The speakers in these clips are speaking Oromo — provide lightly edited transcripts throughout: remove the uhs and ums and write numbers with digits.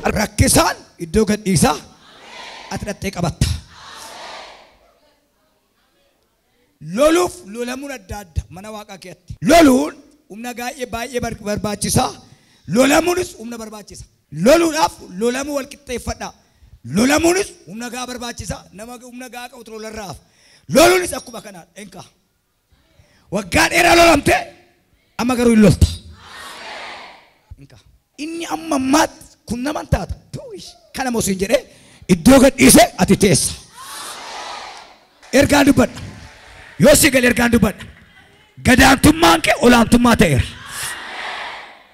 Rakkisaan iddoo gadhiisaa ati dhattee qabatta. Loluuf lolamuun adda adda mana Waaqaa keessatti. Loluun humna baay'ee barbaachisaa. Lolamuunis humna barbaachisa. Loluudhaaf lolamuu wal qixxeeffadhaa. Lolamuunis humna gaa barbaachisa. Nama humna gaa qabu lolarraaf. Loluunis akkuma kanaa enka. Waggaa dheeraa lolamtee amma garuu hin lolta. Enka. Inni amma ammaatti kun naman taata. Kana moosiin jedhee iddoo gadhiisee ati teessa. Ergaan dubbadha. Yoo si gal ergaan dubbadha. Gadaantummaan kee olaantummaa ta'eera.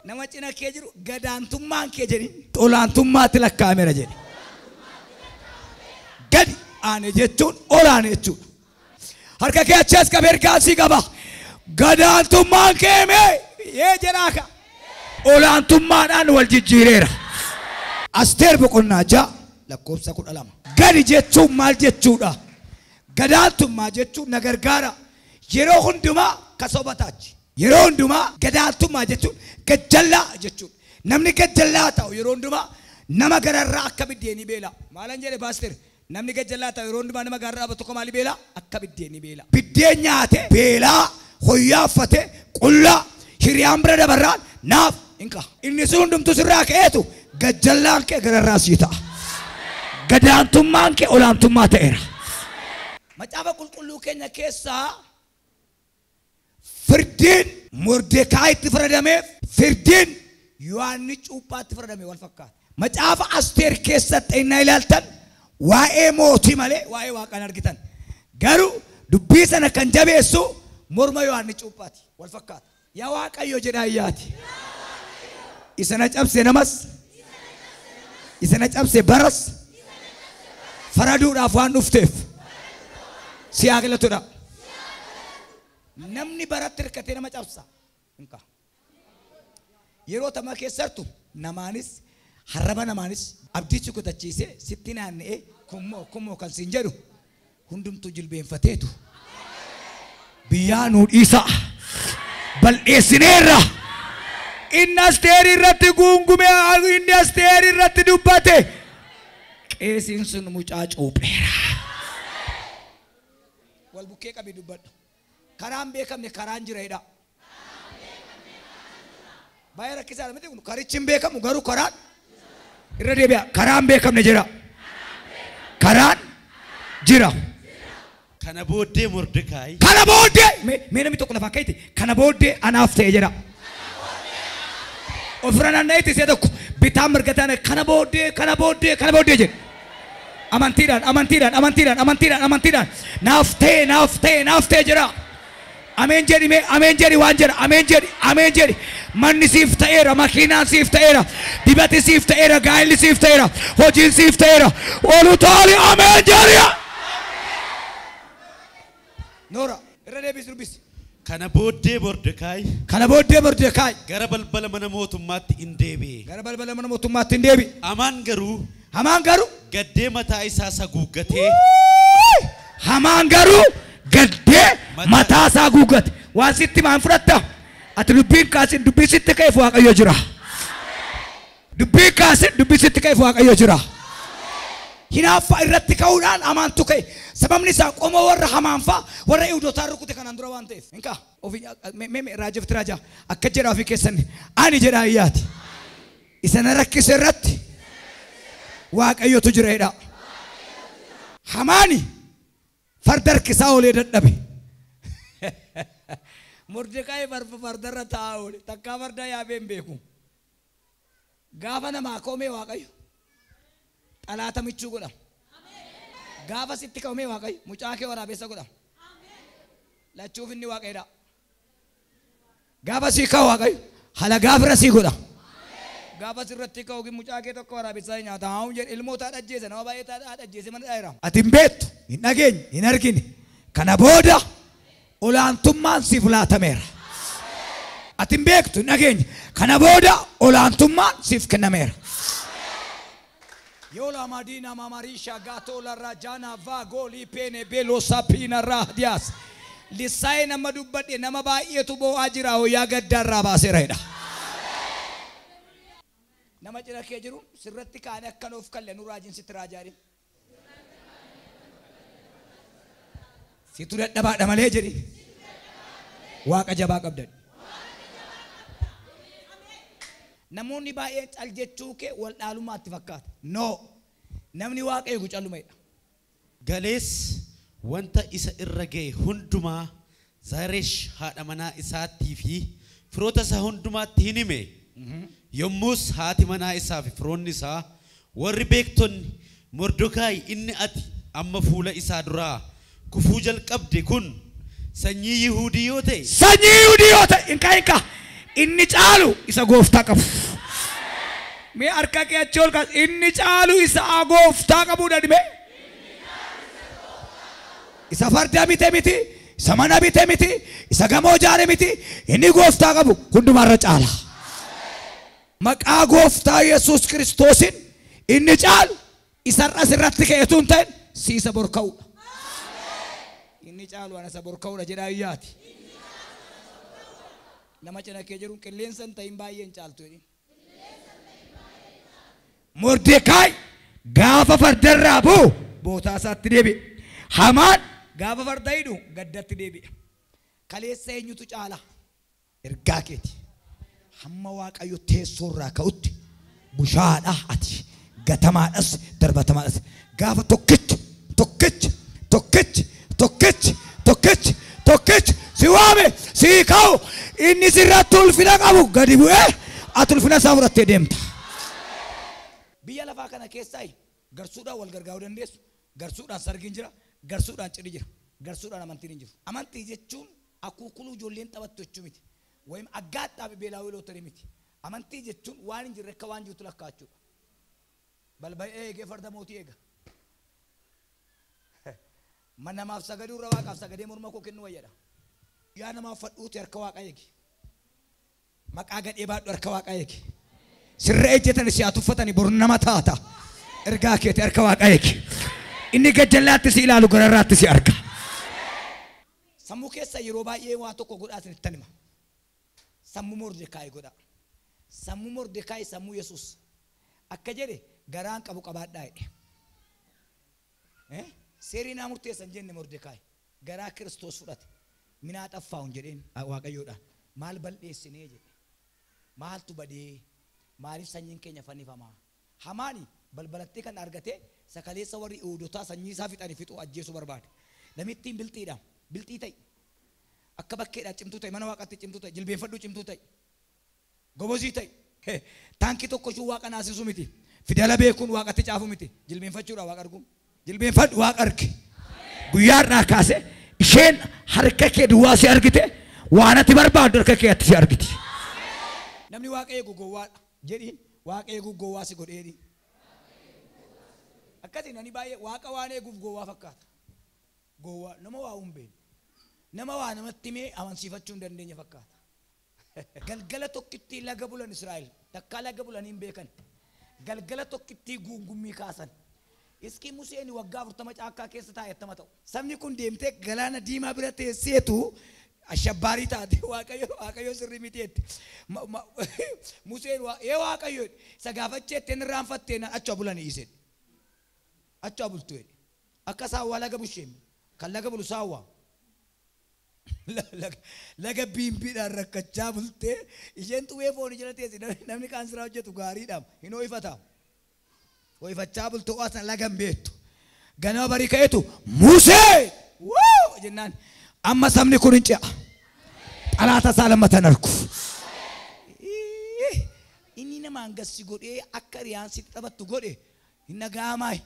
Nama cina kee jiru gadaantummaan kee jedhi olaantummaatti lakkaa'ameera jedhe. Gadi aane jechuun olaane jechuudha. Harka kee achi as qabee ergaan si qaba. Gadaantummaan kee mee yee jedhaaka. Olaantummaadhaan wal jijjiireera. Asteer boqonnaa 6 lakkoofsa 12. Gadi jechuun maal jechuudha? Gadaantummaa jechuun na gargaara. Yeroo hundumaa kasobataach. Yeroo hundumaa gadaantummaa jechuun gajjallaa jechuudha. Namni gajjallaa ta'u yeroo hundumaa nama gararraa akka biddeeni beela. Maalan jedhe Paaster? Namni gajjallaa ta'u yeroo hundumaa nama gararraa tokko maali beela? Akka biddeeni beela. Biddeen nyaate beelaa hoyyaaffate qullaa hiriyaan bira dabarraan naaf inka. Inni sun hundumtu sirraa ka'eetu gajjallaan kee gararraa sii ta'a. Gadaantummaan kee olaantummaa ta'eera. Macaafa qulqulluu keenya keessaa firdiin Mordekaayitti faradameef firdiin Yohaannis cuuphaatti faradame wal fakkaata. Macaafa Asteer keessatti inni ilaaltan waa'ee mootii malee waa'ee Waaqaan argitan. Garuu dubbii sana kan jabeessu morma Yohaannis cuuphaati wal fakkaata. Yaa Waaqayyo jedhaa iyyaati. Isana cabse namas isana cabse baras faraduudhaaf waan dhufteef si haa galatudha. Namni baratti hirkatee nama cabsa. Yeroo tamaa keessattu namaanis harraba namaanis abdichi kutachiisee sitti naanna'ee kummoo kan siin jedhu hundumtuu jilbeenfateetu biyyaa nuu dhiisa bal'eessineerra. Inni Asteer irratti guungume inni Asteer irratti dubbate qeesiin sun mucaa cuupheera. Wal bukkee qabii dubbadhu. Karaan beekamne karaan jiraadha. Baay'ee rakkisaadha miti kun karichi hin beekamu garuu karaan irra deebi'a. Karaan beekamne jira. Karaan jira. Kana booddee Mordekaayi. Kana booddee mee namni tokko lafaa ka'eeti. Kana booddee anaaf ta'e jira. Ofirra naanna'eeti see tokko bitaan mirgataan kana booddee jedhe. Amantiidhaan naaf ta'e jira. Ameen jedhi waan jedha. Ameen jedhi. Manni siif ta'eera, makiinaan siif ta'eera, dibati siif ta'eera, gaa'illi siif ta'eera, hojiin siif ta'eera. Olu taali ameen jedhi. Noora irra deebis dubbisi. Kana booddee Mordekaayi. Gara balbala mana mootummaatti hin deebi'e. Hamaan garuu gaddee mataa isaa saguuggatee. Hamaan garuu gaddee mataa isaa guuggate. Waan sitti maan fudhatta? Ati dubbiin kaasin dubbii sitti ka'eef Waaqayyo jira. Dubbiin kaasin dubbii sitti ka'eef Waaqayyo jira. Hinaaffaa irratti ka'uudhaan hamaantu ka'e. Sababni isaa qomoo warra hamaanfaa warra Yihuudootaa rukute kanaan dura waan ta'eef. Inka ofii raajafti raajaa akka jedhaa ofii keessanni ani jedhaa iyyaati. Isana rakkise irratti Waaqayyotu jireedha. Hamaani farda harkisaa olee dadhabe. Mordekaayi fardarra taa'aa oole takkaa farda yaabee hin beeku. Gaafa namaa koomee Waaqayyo xalaata michuu godhama. Gaafa sitti koomee Waaqayyo mucaa kee waraabessa godhama. Lachuuf inni Waaqayyoodha. Gaafa sii ka'u Waaqayyo halagaa bira sii godha. Gaafa sirratti ka'u mucaa kee tokko waraabessaa nyaata haa'uun jedhe ilmoota dhajjeese nama baay'ee dhajjeese mana dhaayira. Ati hin beektu hin dhageenye hin argine kana booda olaantummaan siif laatameera. Ati hin beektu hin dhageenye kana booda olaantummaan siif kennameera. Yola Madina Mamarisha Gatola Rajana Vagoli Pene Belo Sapina Radias Lisai nama dubbadhe nama baay'eetu boo'aa jira hoyaa gaddarraa baaseera. nama cina kee jiru sirratti kaane akkan of kalle nu raajin sitti raajaari situ dadhabaadha malee jedhi waaqa jabaa qabdan namoonni baay'ee cal jechuu kee wal dhaalummaatti fakkaata no namni waaqa eegu callumeedha galees wanta isa irra ga'e hundumaa Zeresh haadha manaa isaatii fi firoota isaa hundumaatti hin hime yommus haati manaa isaa fi firoonni isaa warri beektonni Mordokaayi inni ati amma fuula isaa duraa kufuu jalqabde kun sanyii Yihuudii yoo ta'e inka inni caalu isa gooftaa qabu mee harka kee achi ol kaas inni caalu isa gooftaa qabu dhadhime isa farda miti isa mana miti isa gamoo jaare miti inni gooftaa qabu hundumarra caala maqaa gooftaa Yesuus Kiristoosin inni caalu isarra sirratti ka'etuun ta'e si isa borka'uudha inni caalu ana isa borka'uudha jedhaa iyyaati nama cina kee jiru qilleensa hin ta'in baay'een caaltu jedhin Mordekaayi gaafa fardarraa bu'u bootaa isaatti deebi'e Hamaan gaafa farda hidhu gaddatti deebi'e kaleessa eenyutu caala ergaa keeti hamma waaqayyo teessoorraa ka'utti bushaadha ati gatamaadhas darbatamaadhas gaafa tokkichi si waame si ka'u inni sirratti ulfina qabu gadi bu'ee ati ulfina isaa fudhattee deemta biyya lafaa kana keessaa garsuudhaan wal gargaaruu dandeessu garsuudhaan sargiin jira garsuudhaan cidhi jira garsuudhaan amantiin hin jiru amantii jechuun akuukuluu ijoolleen taphattu jechuu miti wayim aggaadhaa beelaawii lootarii miti amantii jechuun waan hin jirre akka waan jirtu lakkaachuudha balba'ee eegee farda mootii eega man namaaf sagaduu irra waaqaaf sagadee morma koo kennu wayyadha yaa namaaf fadhuuti harka waaqa eegi maqaa gadhee baadhu harka waaqa eegi sirra ejjetan si atuuffatanii boru nama taata ergaa keeti harka waaqa eegi inni gajjallaatti si ilaalu gararraatti si arga sammuu keessa yeroo baay'ee waa tokko godhaa sinittan hima sammuu Mordekaayi godha sammuu Mordekaayi sammuu Yesuus akka jedhe garaan qabu qabaadhaa jedhe seerii naa murteessan jenne Mordekaayi garaa Kiristoos fudhate minaa xaffaa'uun jedheen waaqayyoodhaan maal balleessinee jedhe maaltu badee maaliif sanyiin keenya fannifamaa Hamaani balbalattii kan argate sakaleessa warri Yihuudotaa sanyii isaa fixanii fixuu ajjeesuu barbaade namittiin bilxii ta'e akka bakkeedhaa cimtuu ta'e mana waaqatti cimtuu ta'e jilbeenfadhuu cimtuu ta'e gobozii ta'e taankii tokko shuu waaqa naasisuu miti fidala beekuun waaqatti caafu miti jilbeenfachuudha waaqa arguun jilbeenfadhu waaqa arge guyyaarraa kaase isheen harka kee duwwaa si argite waan ati barbaaddu harka kee atti si argiti namni waaqa eegu gowwaadha jedhiin waaqa eegu gowwaa si godheedhi akkasiin ani baay'ee waaqa waan eeguuf gowwaa fakkaata gowwaa nama waa humbeen nama waa namatti mee amansiifachuu hin dandeenye fakkaata galgala tokkitti laga bulan Israa'el takkaa laga bulaniin beekan galgala tokkitti guungummii kaasan iski Museen waggaa 40 caakkaa keessa taa'e attama ta'u sabni kun deemtee galaana diimaa bira teesseetu ashabbarii taate waaqayyo sirrii miteetti Museen waaqayyo isa gaafacheetti inni raanfattee acha bulanii iseen acha bultu akka saawwaa laga busheem kan laga bulu saawwaa laga biimbiidhaan rakkachaa bultee isheen xuwee foon jala teessi namni kaan siraa hojjetu gaariidhaam hin ho'ifata ho'ifachaa bultu waasan lagan beektu ganama barii ka'etu Musee jennaan amma sabni kun hin ce'a xalaata isaa lammatan argu inni nama hangassi godhee akka riyaansitti taphattu godhe hin nagaamaay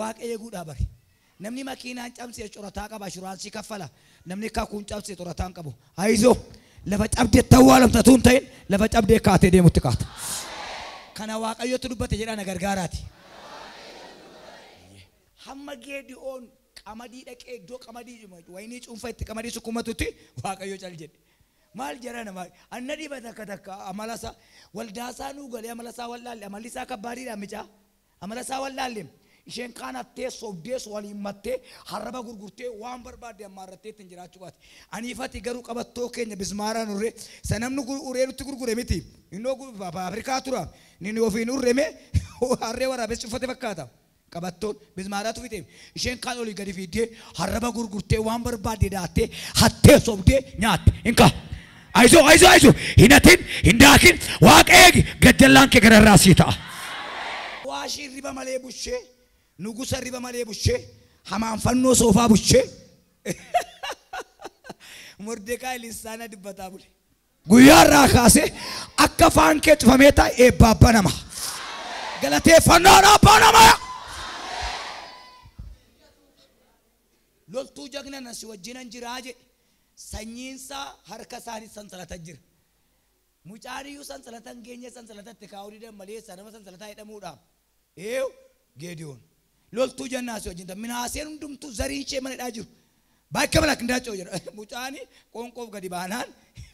waaqa eeguudhaa bari namni makiinaan cabsee corataa qaba ashuraansii kaffala namni kakuun cabsee corataan qabu haizoo lafa cabdee tawwaalamta tuun ta'in lafa cabdee kaatee deemutti kaata kana waaqayyotu dubbate jedhaa na gargaaraati hamma Geedi'oon qamadii dhaqee iddoo qamadii waynii cuunfa itti qamadii sukkumatutti waaqayyo cal jedhe maal jara nama anna dhiba takka amalasa waldaasaa nuu galee amalasaa wallaalle amalisaa kabbaadiidhaan micaa amalasaa wallaalle isheen kaan hattee sobdees waliin mattee harraba gurgurtee waan barbaadde ammaarrattee ittiin jiraachuu baate. Aniifati garuu qabattoo keenya bismaaraan urree isa namni uree nutti gurgure miti. Innoo Afrikaa tura inni ofiin urreme harree waraabessi uffate fakkaata. Qabattoon bismaaraatu fite isheen kaan olii gadi fiiddee harraba gurgurtee waan barbaadde daattee hattee sobdee nyaatte. Inka aizo hinatin hindaakin waaqa eegi gajjallaan kee gararraa sii ta'a. Waashii riba malee bushee nugusa riba malee bushee hamaan fannoo soofaa bushee Mordekaay lissaana dubbataa bule. Guyyaarraa kaasee akka afaan kee cufamee taa'e eebba abbaa nama. Galateeffannaan abbaa nama. Loltuu jagna nasi wajjinan jiraa jedhe sanyiinsaa harka isaanii sansalata jira. Mucaaniyyuu sansalatan geenye sansalatatti kaa'uu didan malee sanama sansalataa hidhamuudhaaf. Geediyoon loltuu jannaasi wajjin ta'e minaaseen hundumtuu zarii ishee manadhaa jiru. Bakka malak ndaacoo jedha. Mucaani qoonqoof gadi baanaan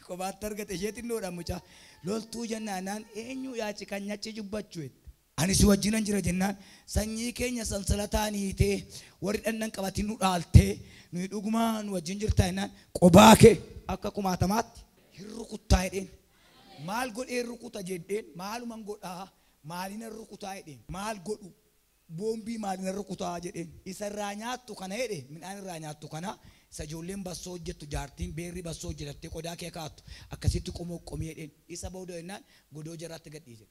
kophaatti argate ishee xinnoodhaan mucaa. Loltuu jannaanaan eenyu yaachi kan nyachi jubbachuu. Ani si wajjinan jira jennaan sanyii keenya sansalataan hiitee warri dhannan qabatiin nu dhaaltee nuyi dhugumaan wajjin jirtaa jennaan qobaa kee akka kumaatamaatti hirrukuttaa jedheen. Maal godhee rukuta jedheen maaluman godhaa maalina rukutaa jedheen maal godhu boombii maalina rukutaa jedheen isa irraa nyaattu kana jedhe midhaan irraa nyaattu kana isa ijoolleen bassoo hojjettu jaartiin beerri bassoo hojjetattee qodaa kee kaattu akkasitti qomoqqomii jedheen isa booda jennaan godoo jaraatti gadhiise.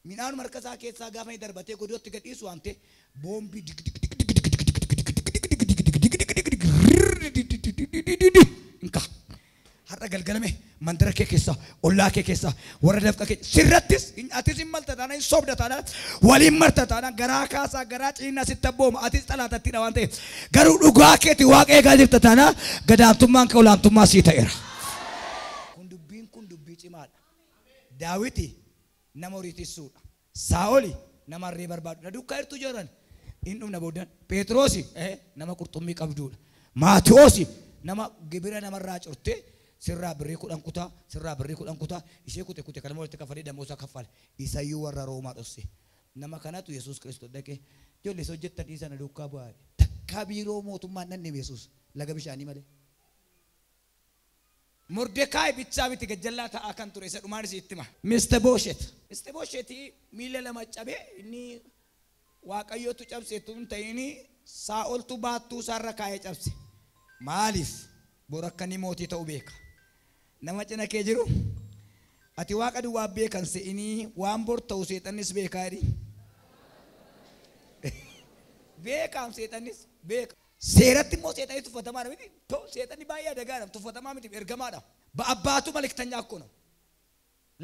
Midhaan marka isaa keessaa gaafa inni darbatee godootti gadhiisu waan ta'e boombii har'a galgalame mandara kee keessa ollaa kee keessa warra dafqa kee sirrattis atis hin malta taanaan hin sobda taanaan waliin marta taanaan garaa kaasaa garaa ciinaa sitti abbooma atis xalaatattidha waan ta'eef garuu dhugaa keeti waaqa eegaa jirta taanaa gadaantummaan kee olaantummaa sii ta'eera. Kun dubbii cimaadha. Daawiti nama horii tissuudha. Saa'oli nama harree barbaadu. Na dukkaa hirtuu jiran hin dhumna booddaan. Pheexroosi nama qurxummii qabduudha. Maatiyoosi nama gibira namarraa curtee sirraa birrii 10 kutaa sirraa birrii 10 kutaa ishee kute kana walitti kafalee damoosaa kaffale. Isayyuu warra Roomaa dhosse. Nama kanatu Yesuus Kiristoos dhaqee ijoollee hojjettan dhiisa na dukkaa bu'aa. Takkaa biiroo mootummaan nanne Yesuus laga bishaanii malee. Mordekaay bichaa miti gajjallaa ta'aa kan ture isa dhumaan isii ittima. Mr. Booshet miila lama cabee inni waaqayyootu cabseetu hin ta'ini Saa'oltu baattuu isaarra kaa'ee cabse. Maaliif bor akka inni mootii ta'uu beeka. Nama cina kee jiru ati waaqa duwwaa beekan se'inii waan bor ta'u seexannis beekaa jedhi. Beekaam seexannis beeka. Seeratti immoo seexanii tuffatamaa miti. Seexanni baay'ee adagaadhaaf tuffatamaa miti ergamaadhaaf. Abbaatu maliktanyaa akkoo nama.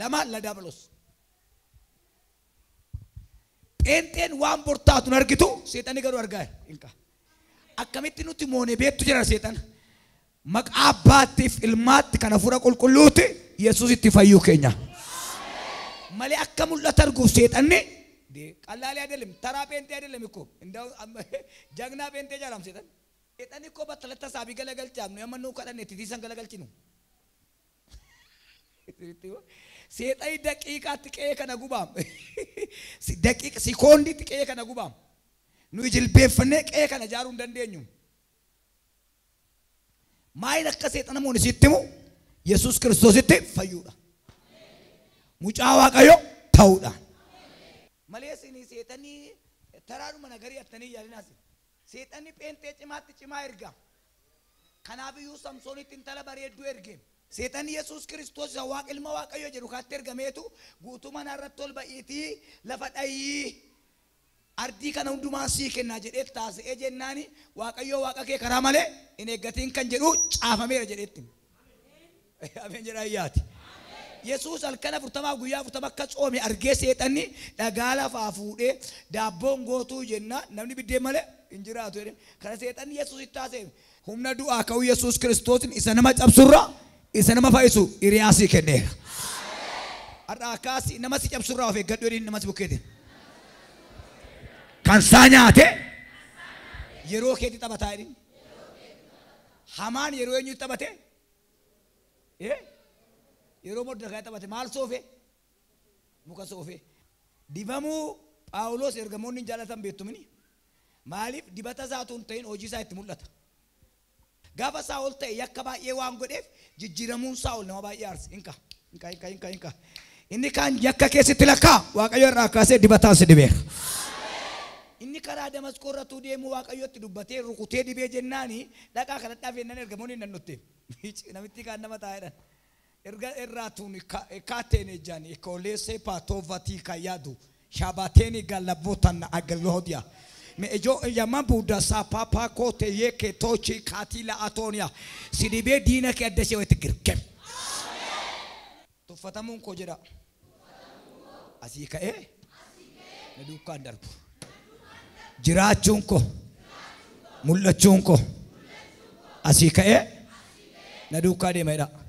Lamaan la dabalos. Pheenxeen waan bor taatu argitu seexanni garuu argaa hinqa. Akkamitti nuti moonee beektu jira seexana. Maqaa abbaatiif ilmaatti kana fura qulqulluuti Yesuus itti fayyuu keenya. Malee akka mul'ata arguuf seexanni qalaalee adeelem taraa pheenxee adeelem ikkoo jagnaa pheenxee jaalam seexan. Seexanni ikkoo battalatti saabii galagalchaafnu amma nuu kadhanne titiisan galagalchinu. Seexanni daqiiqaatti qe'ee kana gubaam. Daqiiqa sekoondiitti qe'ee kana gubaam. Nu jilbeeffannee qe'ee kana jaaruu hin dandeenyu. Maayil akka seexana mooni sitti himu Yesuus Kiristoositti fayyuudha. Mucaa Waaqayyoo ta'uudha. Malee isin seexanii taraadhuma nagarii attanii yaalinaas. Seexanni pheenxee cimaatti cimaa erga. Kanaaf iyyuu Samsoonitti intala bareedduu erge. Seexanni Yesuus Kiristoos isa Waaqa ilma Waaqayyoo jedhu kaatti ergameetu guutuu mana irratti ol ba'iitii lafa dhayii ardii kana hundumaa sii kennaa jedhee taasisee jennaani Waaqayyoo Waaqa kee karaa malee hin eeggatiin kan jedhu caafameera jedheetti. Ameen jedhaa iyyaati. Yesuus halkan 40 guyyaa 40 akka coome argee seexanni dhagaa lafaa fuudhee daabboon gootuu jenna namni biddeen malee hin jiraatu jedhe. Kana seexanni Yesuus itti taasise humna du'aa ka'uu Yesuus Kiristoosin isa nama cabsurraa isa nama fayyisu Iriyaasii kenneera. Har'a akkaasi nama si cabsurraa of eeggadhu jedhiin nama si bukkeeti. Kan saa nyaate yeroo keetti taphataa jedhin. Hamaan yeroo eenyu taphate? Yeroo Mordekaayi taphate maal soofe? Muka soofe. Dibamuu Phaawulos ergamoonni jaalatan beektumini. Maaliif dibata isaatuun ta'in hojii isaa itti mul'ata. Gaafa Saa'ol ta'e yakka baay'ee waan godheef jijjiiramuun Saa'ol nama baay'ee aarse. Inka. Inni kaan yakka keessatti lakkaa Waaqayyo irraa kaasee dibataan si dibeera. Inni karaa Damaskoo irratti deemu Waaqayyotti dubbatee rukutee dibee jennaani dhaqaa kanatti dhafeennan ergamoonni nan nutti. Namitti kaan nama taa'edhan. Erga irraatuun kaateen ejjaan ikoleessee paatoovatii kayyadu shaabateeni gallabootan agaloodia. Me ejo yama buda sa papa kote yeke tochi katila atonia sidibe dina ke adese wete girkem tufatamun ko jeda asika na dukan darbu jiraachuun ko mul'achuun ko asika na dukaa deema jedha.